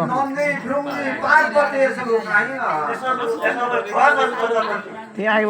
নন্দী ভৃঙ্গি পার্বতী ते सगळं काही ना ते आहे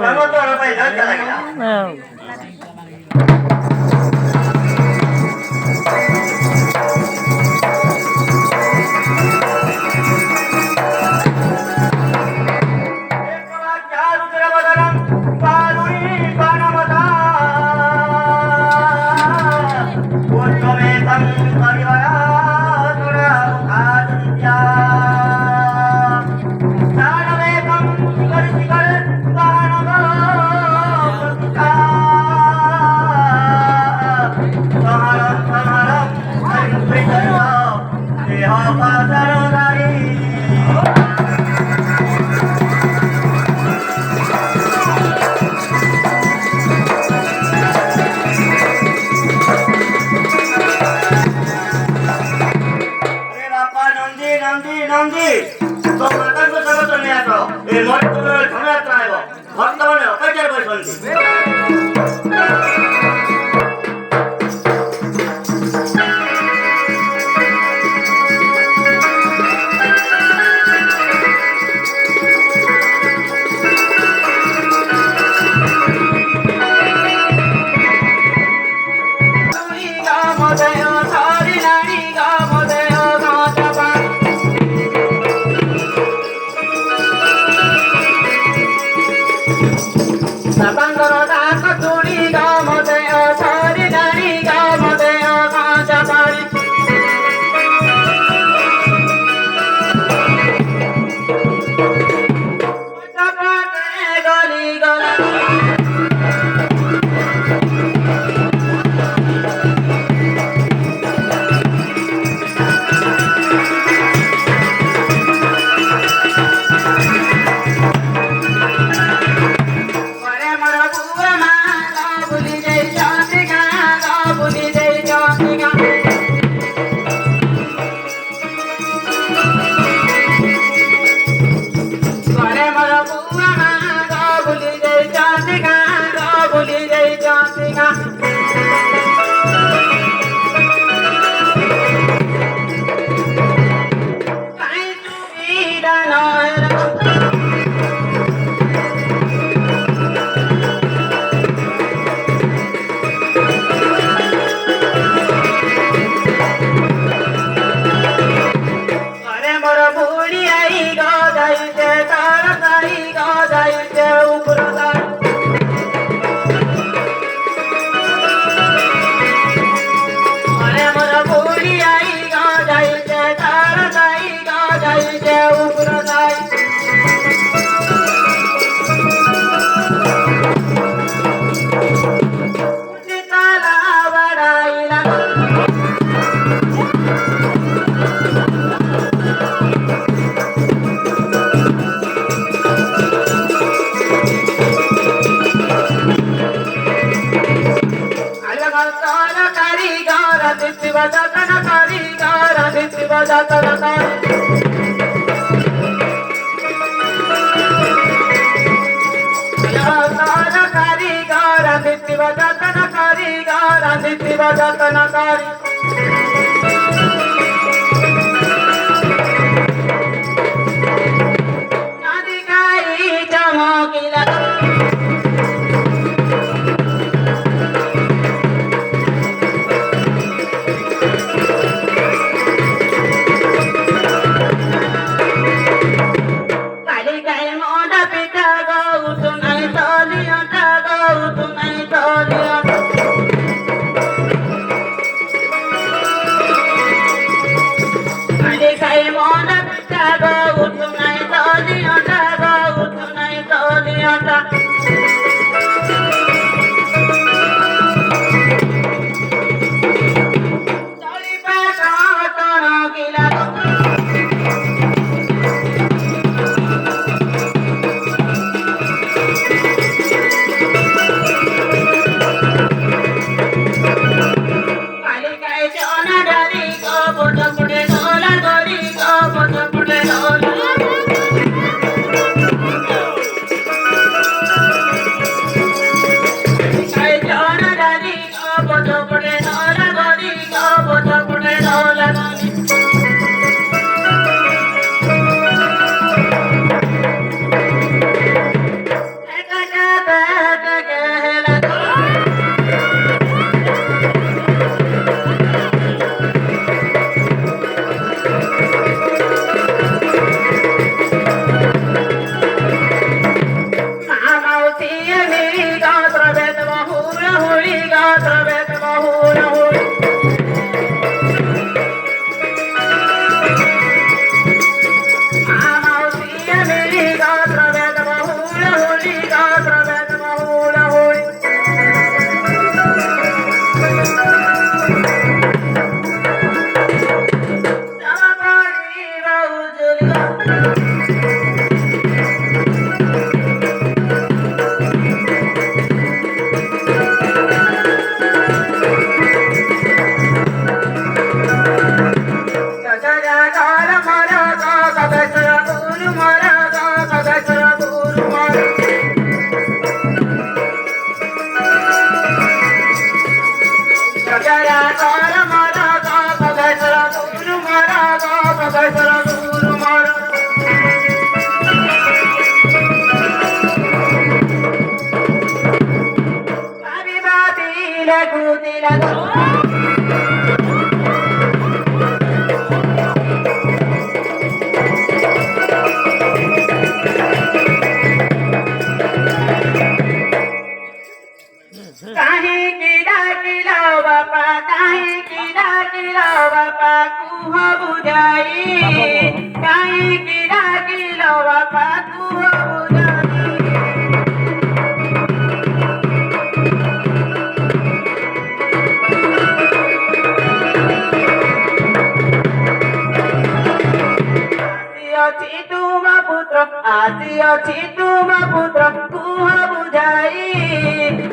तुम पुत्र कुह बुझाई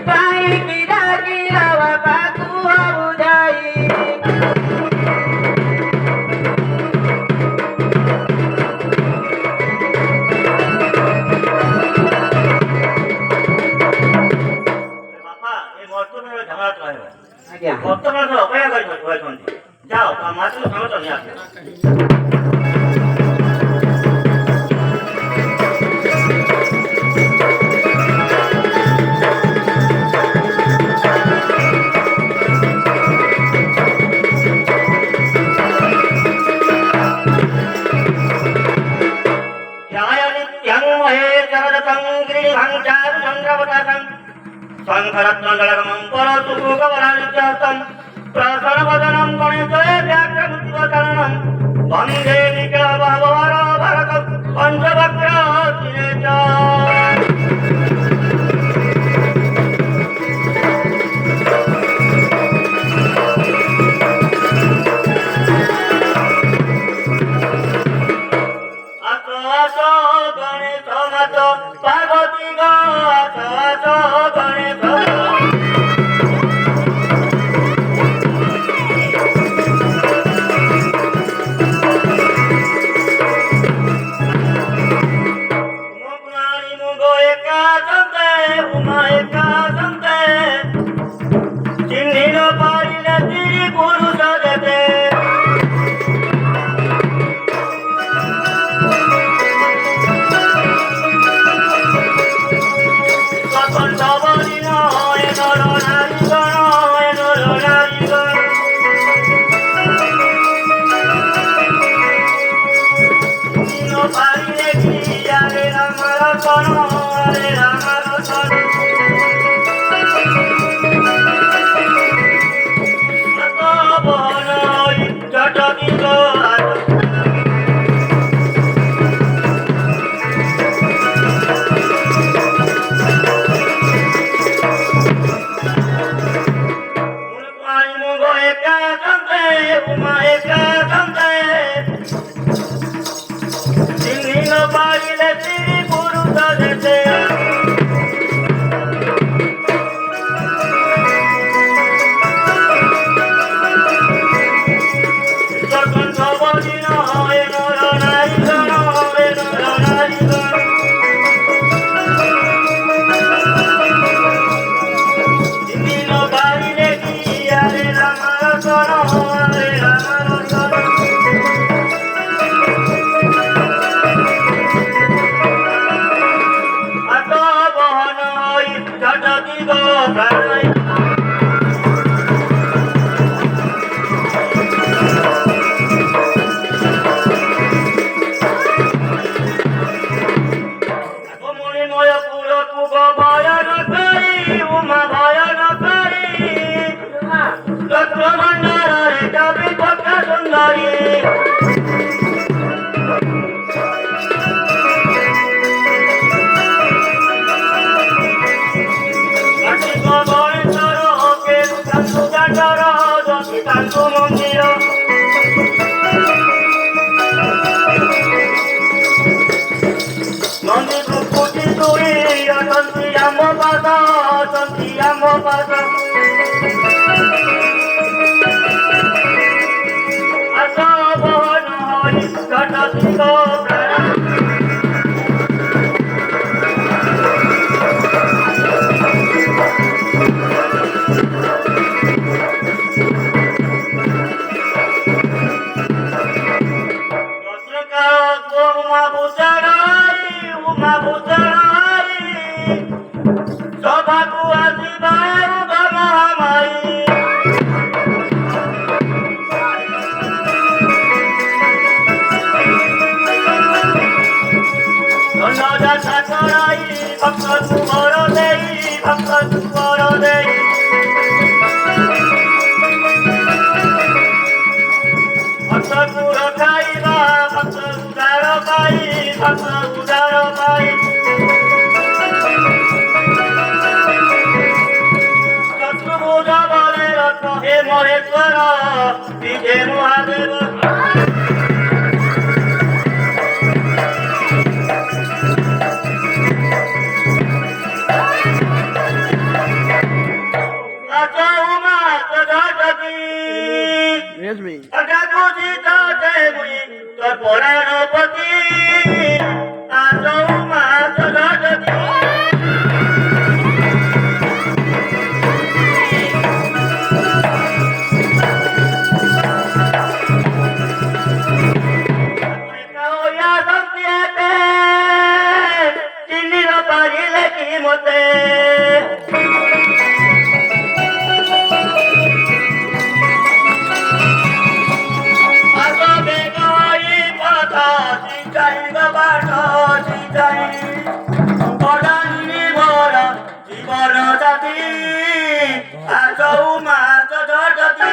काहे गिरा गिरावा बा कुह बुझाई ବାପା ଏ ବର୍ତ୍ତମାନ ଝଗଡ଼ା ରହିବ ଆଜ୍ଞା ବର୍ତ୍ତମାନ ଅପେକ୍ଷା କରିଛନ୍ତି ଯାଅ ମାତ୍ର ସମୟ ନିଆ ଆସିବ संघरत्नगलगमं परसुभुगवरानित्यर्थं प्रसन्नवदनं गणेशये व्याघ्रमुद्वचरणं वन्दे निखिलभवहर भरत पञ्चवक्त्रशिरे च गणेश मत पार्वती गणेश ମାରିଲେ କି ମୋତେ ଆଗ ବେଗାଇ ପଥ ଶିଖାଇବ ବାଟ ଶିଖାଇ ବଡ଼ାନି ମୋର ଜୀବନ ସାଥୀ ଆସଉ ମାସ ଜଟତି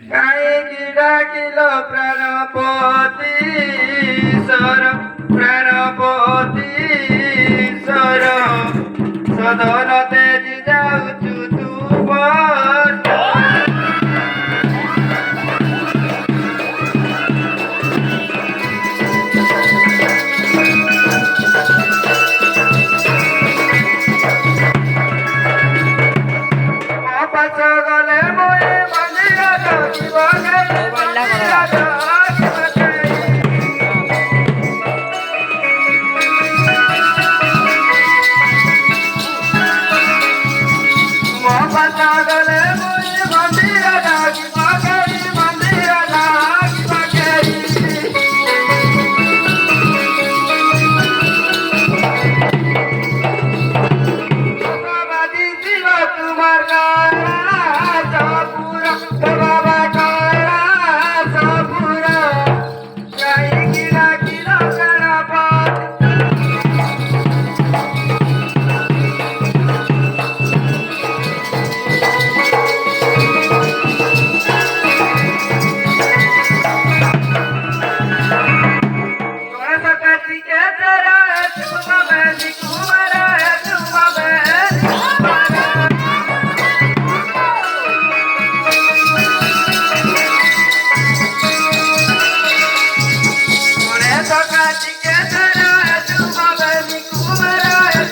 କାହିଁକି ଡାକିଲ ପ୍ରାଣପତି ଈଶ୍ୱର ପ୍ରାଣପତି ଈଶ୍ୱର ସଦନ ତେଜି ଯାଉଛୁ ତୁ ବସ ପାଛ ଗଲେ ମୋଏ ମନ୍ଦିର ଯିବ ମୋ ପାଛ ଗଲେ ମୋଏ ମନ୍ଦିର ଯିବ ମନ୍ଦିର ବାବାଦି ଶିବ ତୁମାର ବାবা করা সপুর কাহিকি ডাকিল গণপতি গণেশ কার্তিকে তোরা তুমবে কুমার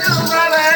তুমবে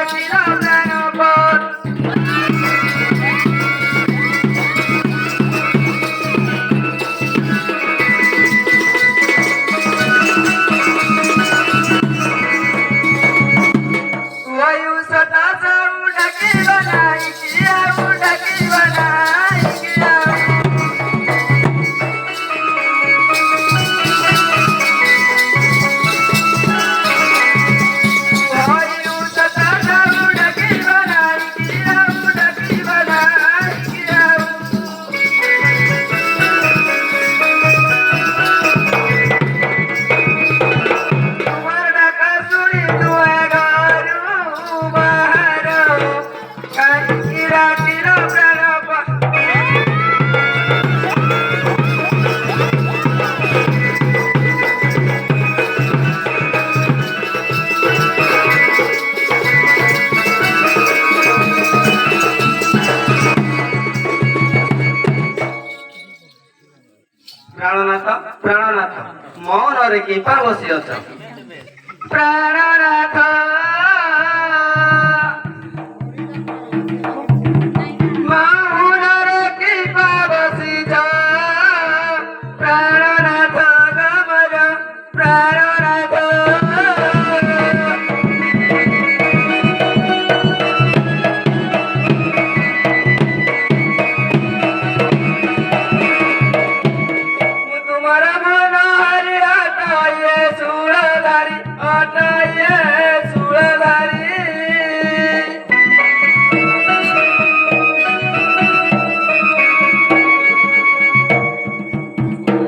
Kira ମନରେ କି ପା ବସିଅଛ ପ୍ରାଣନାଥ ମନରେ କି ପା ବସିଛ ପ୍ରାଣନାଥ ଗମର ପ୍ରାଣନାଥ तुम्हारा मन हरि आटाइए सूरधारी आटाइए सूरधारी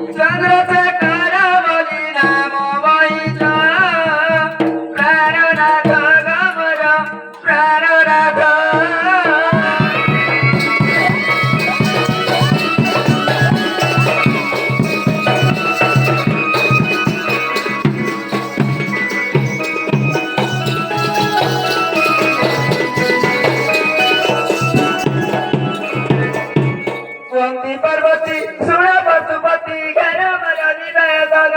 चंद्रशेखर बोली नाम वही प्राणनाथ गमर प्राणनाथ कुंती पार्वती सुण पशुपति घन मर निवेदन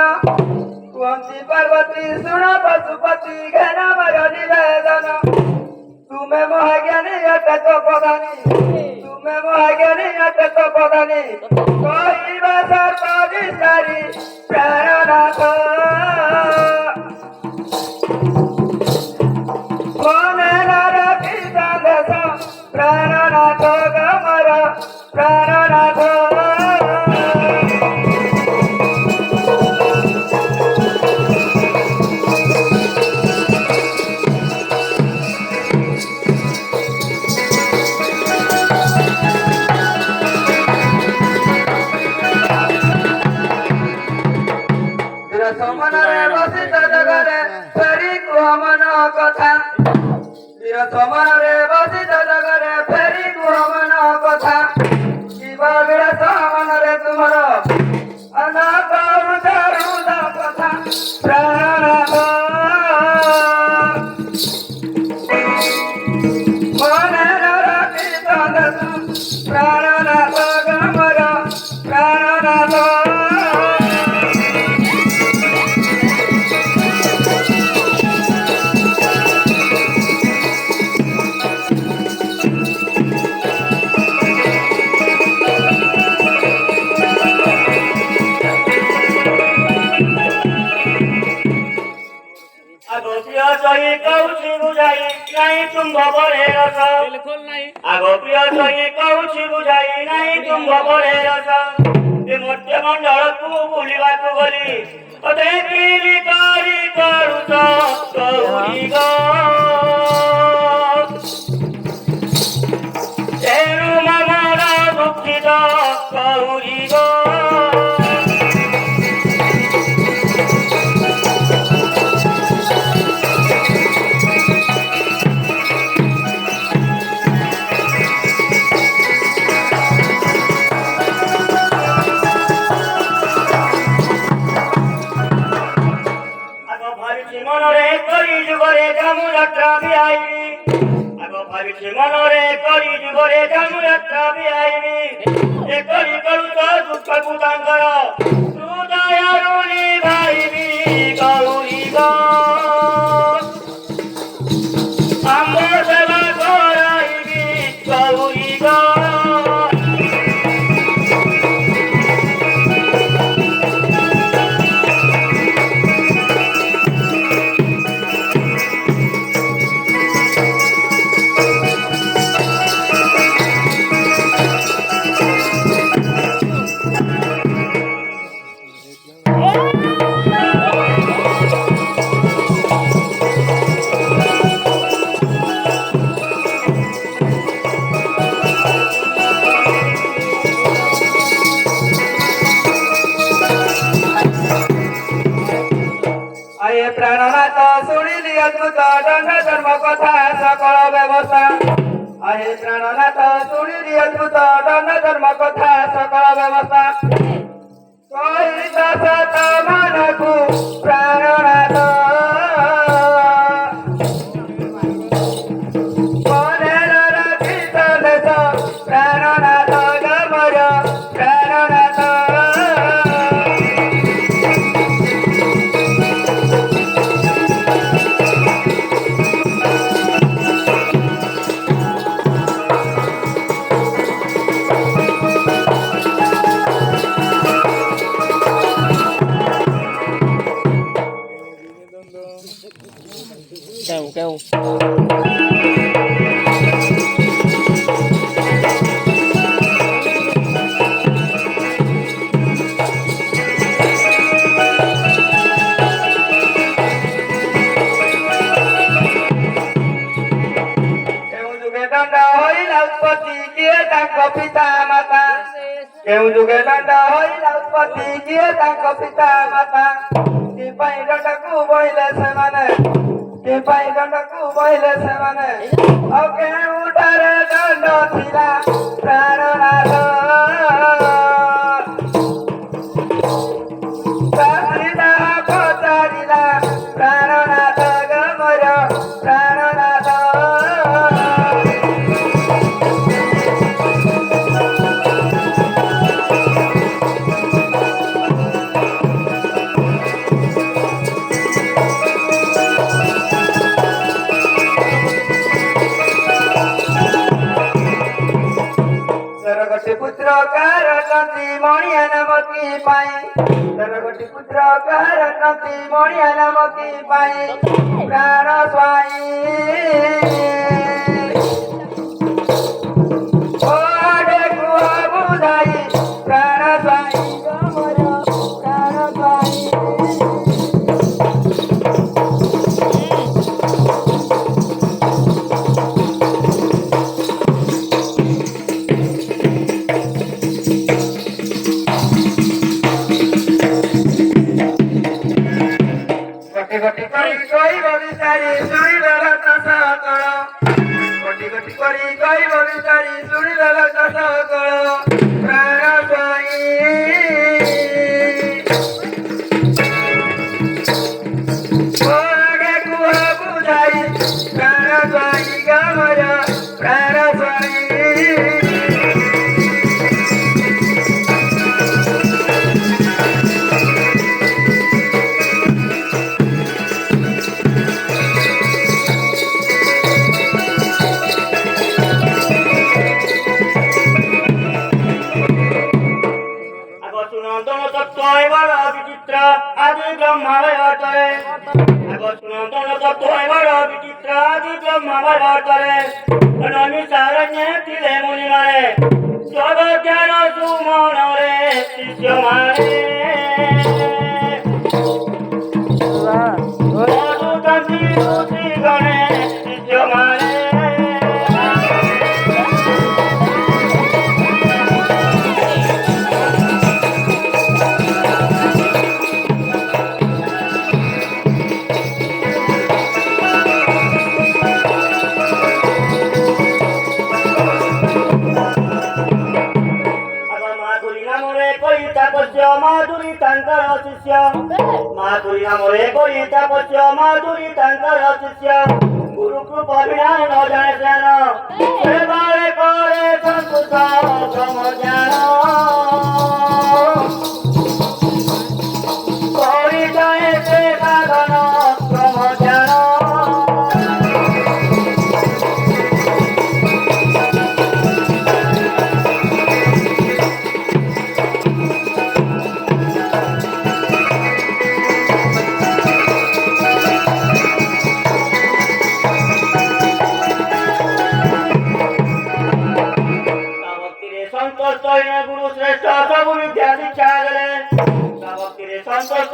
कुंती पार्वती सुण पशुपति घन मर निवेदन तुम्हें महाज्ञानी अटक पदानी तुम्हें महाज्ञानी अटक पदानी कहिबा सर्व विस्तारी प्राणनाथ मने नरकी संदेश प्राणनाथ गमर प्राणनाथ ସମନରେ ବସିତ ଜଗରେ ଫେରି କୁହ ମନ କଥା ବୀର ସମରରେ ବସିତ ଜଗରେ ଫେରି କୁହ ମନ କଥା ଶିବ ବିଳାସ ମନରେ ତୁମର ଅନେକ ହୃଦ କଥା ପ୍ରାଣନାଥ ମନରେ ରଖି ସନ୍ଦେଶ ପ୍ରାଣନାଥ ଗମର ପ୍ରାଣନାଥ सही कौची बुझाई नहीं तुम भवरे रस बिल्कुल नहीं आगो प्रिय सही कौची बुझाई नहीं तुम भवरे रस ए मध्य मंडल को बुलिबा को गली अते पीली कारी करूत कौरी गो तेरु ममरा दुखित कौरी गो মনরে করি যুগরে জামু যাত্রা বিআইবি আগ ভাবিছি মনরে করি যুগরে জামু যাত্রা বিআইবি এ করি করু তো দুঃখ কুতাঙ্কর হৃদয়রুনি ভাইবি গৌরী গো আম্ব সেবা করাইবি গৌরী গো प्राणनाथ शुणिली अद्भुत दंड धर्म कथा सकल व्यवस्था आहे प्राणनाथ शुणिली अद्भुत दंड धर्म कथा सकल व्यवस्था कही दशत मनकु प्राणनाथ मनेर रखि सन्देश प्राणनाथ गमर प्राणनाथ Kêu. କେଉଁ ଯୁଗେ ଦଣ୍ଡ ହୋଇଲା ଉତ୍ପତ୍ତି କିଏ ତାଙ୍କ ପିତା ମାତା କେଉଁ ଯୁଗେ ଦଣ୍ଡ ହୋଇଲା ଉତ୍ପତ୍ତି କିଏ ତାଙ୍କ ପିତା ମାତା କି ପାଇଁ ଦଣ୍ଡକୁ ବୋହିଲେ ସେମାନେ କି ପାଇଁ ଦଣ୍ଡକୁ ବୋହିଲେ ସେମାନେ ଆଉ କେଉଁଠାରେ ଦଣ୍ଡ ଥିଲା ପ୍ରାଣନାଥ ସୀତା ପଚାରିଲା ପ୍ରାଣନାଥ ଗମର ପ୍ରାଣନାଥ ଗୋଟି ପୁତ୍ର କାରନ୍ତି ମଣିଆ ନାମ କି ପାଇଁ ତର ଗୋଟି ପୁତ୍ର କାରନ୍ତି ମଣିଆ ନାମ କି ପାଇଁ ପ୍ରାଣ ସ୍ୱାଇଁ ଓଡେ କୁହ ବୁଝାଇ ପ୍ରାଣ ସ୍ୱାଇଁ ଗମର ପ୍ରାଣ ସ୍ୱାଇଁ ଗୋଟି କରି କହିବ ବିଚାରି ଶୁଣିଦେଲ ଚାଷ କଳ ଗୋଟି କରି କହିବ ବିଚାରି ଶୁଣିଦେଲ ଚାଷ କଳ ପ୍ରାଣ ସ୍ୱାଇଁ ଓରେ କୁହ ବୁଝାଇ ପ୍ରାଣ ସ୍ୱାଇଁ ଗମର ପ୍ରାଣ ସ୍ୱାଇଁ বিচিত্র আদি ব্রহ্মাবয় অর্থরে বিচিত্র আদি ব্রহ্মাবয় অর্থরে নমিসারণ্যে ଥିଲେ মুনিমানে স্বগ জ্ঞান সুমনরে শিষ্যমানে মধুকান্তি ঋষি গণে শিষ্যমানে माधुरी तांकर शिष्य माधुरी नामरे कोई तपस्या माधुरी तांकर शिष्य गुरु कृपा बिना न जाने ज्ञान से बारे करे संकुच ब्रह्म ज्ञान कोई जाए से साधन ब्रह्म ज्ञान गुरु श्रेष्ठ सब विद्या शिक्षा देले भक्ति संतोष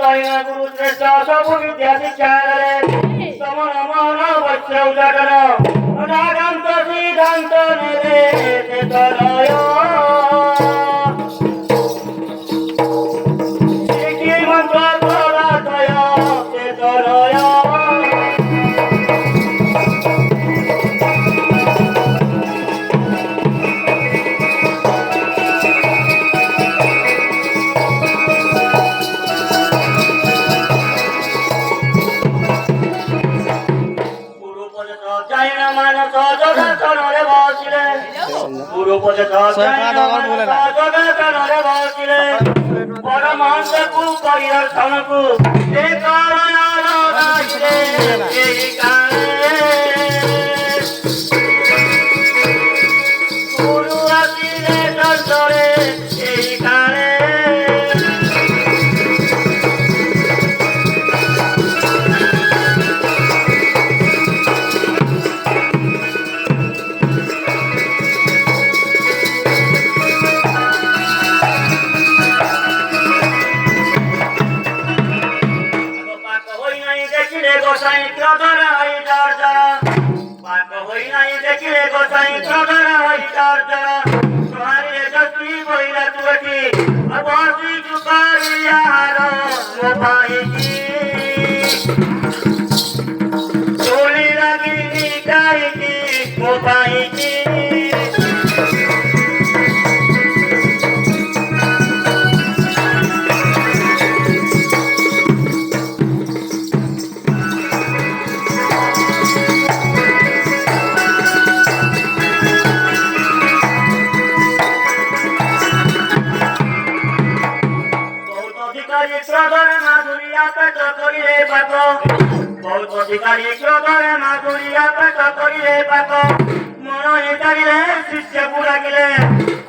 गुरु श्रेष्ठ सब विद्या शिक्षा देले समन मन वश्य उजागर नागांत सिद्धांत नेले ते तलय शिखी मंत्र तोरातय ते तलय गुरु परमांस को परिदर्शन को गुरु आशीरे दर्शरे ମୋ ପାଇକି ଦୋଳି ଲାଗିନି କାହିଁକି ମୋ ପାଇକି ক্রোধরে মাধুরিয়া পেট করিলে পাক বহুত অধিকারী ক্রোধরে মাধুরিয়া পেট করিলে পাক মন এটারিলে শিষ্য পুরাগিলে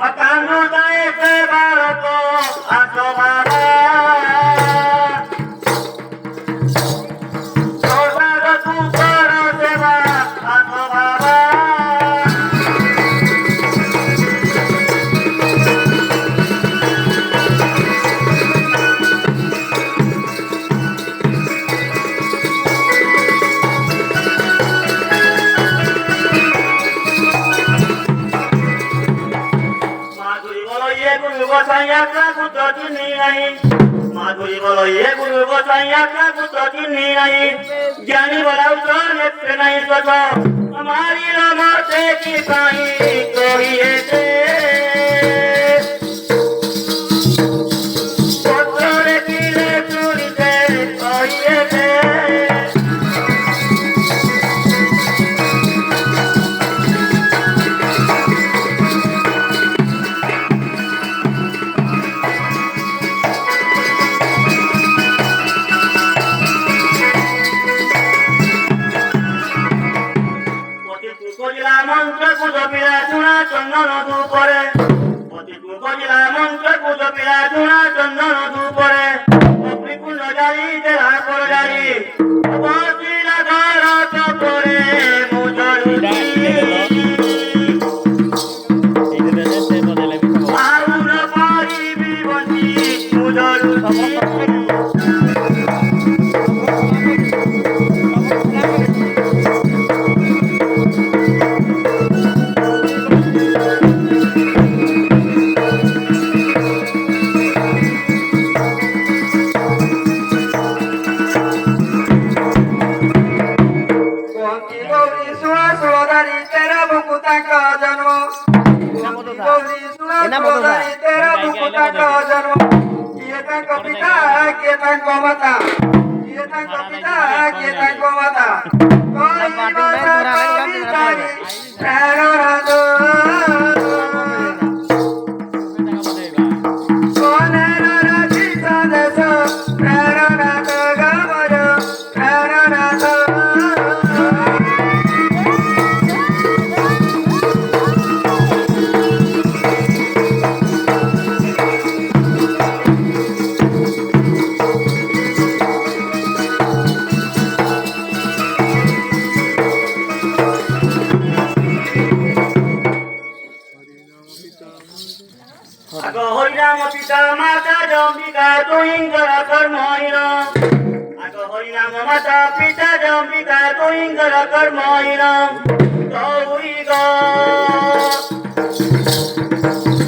অকাঙ্গ দায়ে সে বালক আস বাবা প্রসাদ তু কর সেবা আস বাবা মাধুরী বলো এ গুরু গোসাই আপনার পুত্র চিনি নাই জ্ঞানী বলাও তোর নেত্রে নাই কত আমারি মতে কি পাই কহিয়েছে পত্রে কিলে চুরিতে কহিয়েছে মন্ত্র পুজো পিলা চুনা চন্দন ধূপরে অতি কুজিলা মন্ত্র পুজো পিলা চুনা চন্দন ধূপরে অগ্নিকুণ্ড জারি দেহা কর জারি বসিলা ঘর তপরে মুজরি আউর পারিবি বসি মুজরি হরিনাম পিতা মাতা জম্বিকা তুইঙ্গর কর্মহীন আগ হরিনাম মাতা পিতা জম্বিকা তুইঙ্গর কর্মহীন গৌরী গো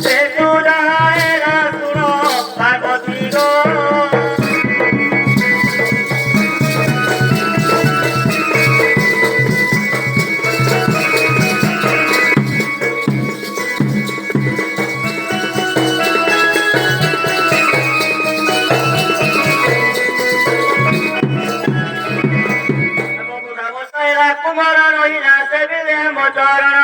সে সুরায় না শুনো পার্বতী গো কুমার নহিলা সেবিলে মচরণ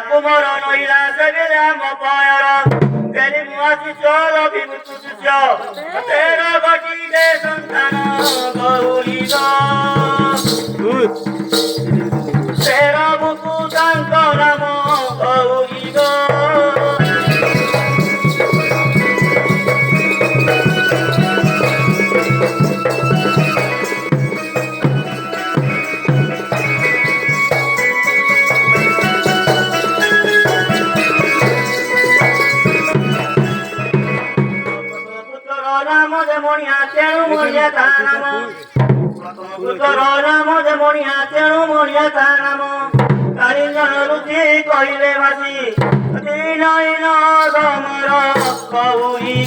কুমার নহিলা সেবিলে মপয়র তেরি মুআসি চল বিভূতি শিষ্য তের গটি দে সন্তান গৌরী গো তের বুকু তাঙ্ক নাম গৌরী গো মণিয়া তেণু মণিয়া তা নাম পুত্র রাম যে মণিয়া তেণু মণিয়া তা নাম কারিঞ্জন রুচি কহিলে ভাসি নয়ন গমর গৌরী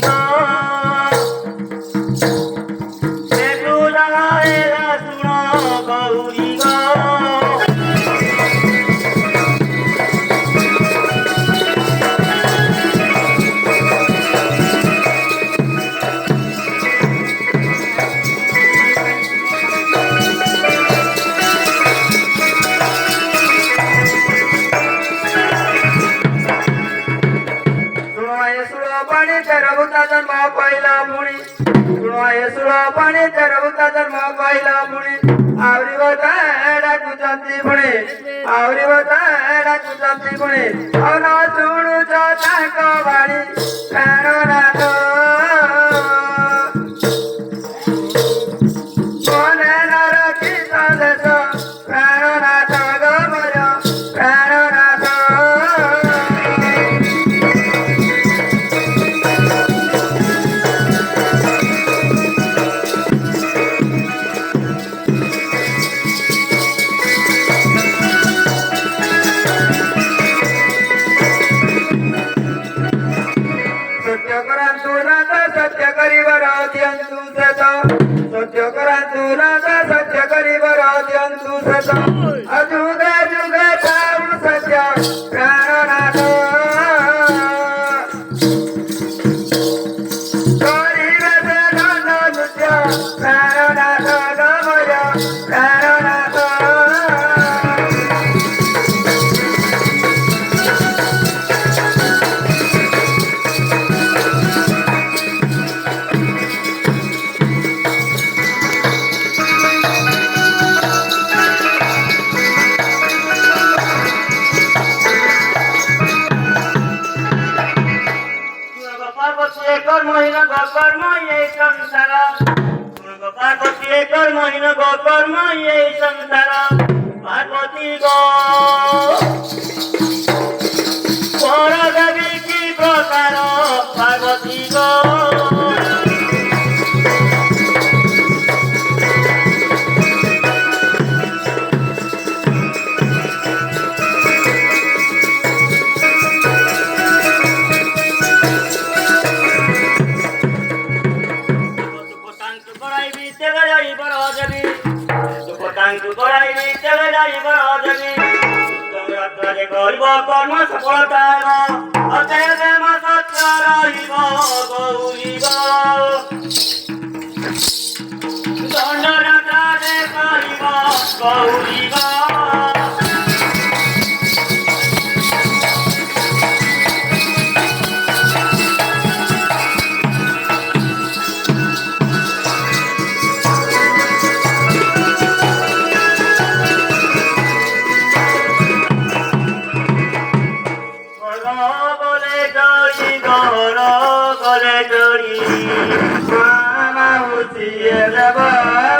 ଆହୁରି ବତା ଡାକୁଛନ୍ତି ପୁଣି ଆହୁରି ବତା ଡାକୁଛନ୍ତି ପୁଣି ଆଉ ନ ଶୁଣୁଛ ତାଙ୍କ ବାଣୀ ପ୍ରାଣନାଥ ମନେ ନ ରଖି ସନ୍ଦେଶ ପ୍ରାଣନାଥ ଗମର ପ୍ରାଣନାଥ ସତ୍ୟ କରାନ୍ତୁ ନାଥ ସତ୍ୟ କରିବାର ଦିଅନ୍ତୁ ଶ୍ରେତ ସତ୍ୟ କରାନ୍ତୁ ନାଥ ସତ୍ୟ କରିବାର ଦିଅନ୍ତୁ ଶ୍ରେତ ଆଉ ଯୁଗେ ଯୁଗେ ଥାଉ ସତ୍ୟ ପ୍ରାଣନାଥ କରିବେ ସେ ଧନ ନୃତ୍ୟ ପ୍ରାଣନାଥ ଗମୟ ପ୍ରାଣନାଥ পার্বতী কর্মহীন গকর্ম এই সংসার পার্বতী কর্মহীন গকর্ম এই সংসার পার্বতী গো পর দেবী কি প্রকার পার্বতী গো গর্ব কর্ম সফলতা অতএব সত্য রহিব গৌরীব দণ্ডনাথে কহিব গৌরীব Mama, who's the